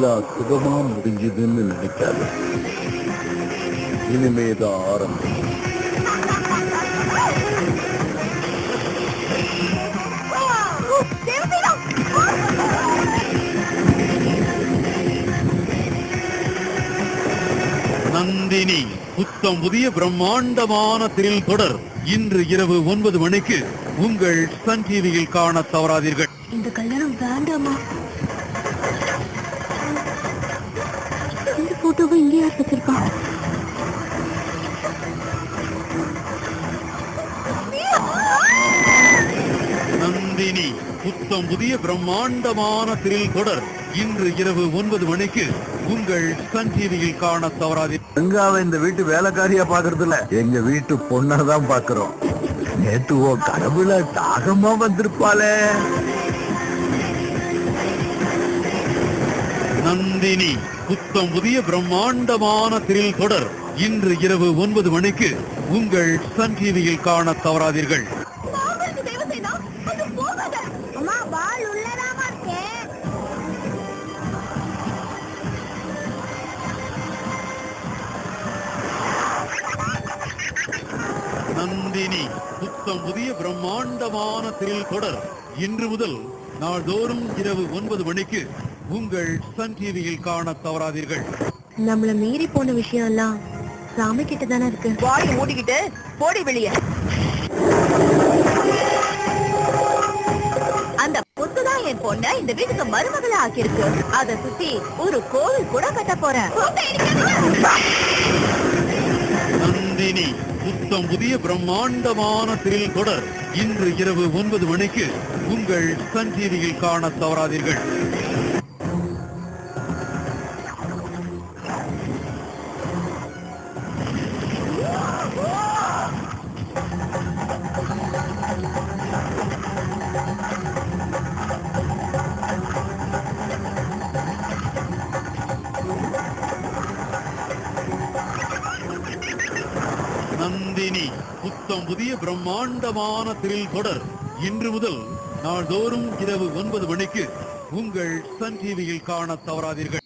எல்லாம் சுகமா முடிஞ்சதுன்னு நினைக்காத. இனிமேதான் ஆரம்பம். நந்தினி புத்தம் புதிய பிரம்மாண்டமான திரில் தொடர் இன்று இரவு 9 மணிக்கு உங்கள் சன் டிவியில் காண தவறாதீர்கள். இந்த கல்யாணம் வேண்டாமா? இந்த போட்டோவை இங்கே யார் வச்சிருக்கா? நந்தினி புத்தம் புதிய பிரம்மாண்டமான திரில் தொடர் இன்று இரவு 9 மணிக்கு உங்கள் சன் டிவியில் காண தவறாதீர்கள். கங்காவை இந்த வீட்டு வேலைக்காரியா பாக்குறது இல்ல, எங்க வீட்டு பொண்ணதான் பாக்குறோம். நேத்து ஓ கடவுள தாகமா வந்திருப்பாளே. நந்தினி புத்தம் புதிய பிரம்மாண்டமான திரில் தொடர் இன்று இரவு 9 மணிக்கு உங்கள் சன் டிவியில் காண தவறாதீர்கள். நந்தினி புத்தம் புதிய பிரம்மாண்டமான திரில் தொடர் இன்று முதல் நாள்தோறும் இரவு 9 மணிக்கு உங்கள் சன் டிவியில் காண தவறாதீர்கள். நம்மள மீறி போன விஷயம் எல்லாம் சாமி கிட்ட தானே இருக்கு. வாய் மூடிக்கிட்டு போடி வெளிய. அந்த புத்துதான் என் பொண்ண இந்த வீட்டுக்கு மருமகளா ஆக்கியிருக்கு. அதை சுத்தி ஒரு கோவில் கூட கட்ட போறேன். நந்தினி புத்தம் புதிய பிரம்மாண்டமான திரில் தொடர் இன்று இரவு 9 மணிக்கு உங்கள் சன் டிவியில் காண தவறாதீர்கள். நந்தினி புத்தம் புதிய பிரம்மாண்டமான திரில் தொடர் இன்று முதல் நாள்தோறும் இரவு 9 மணிக்கு உங்கள் சன் டிவியில் காண தவறாதீர்கள்.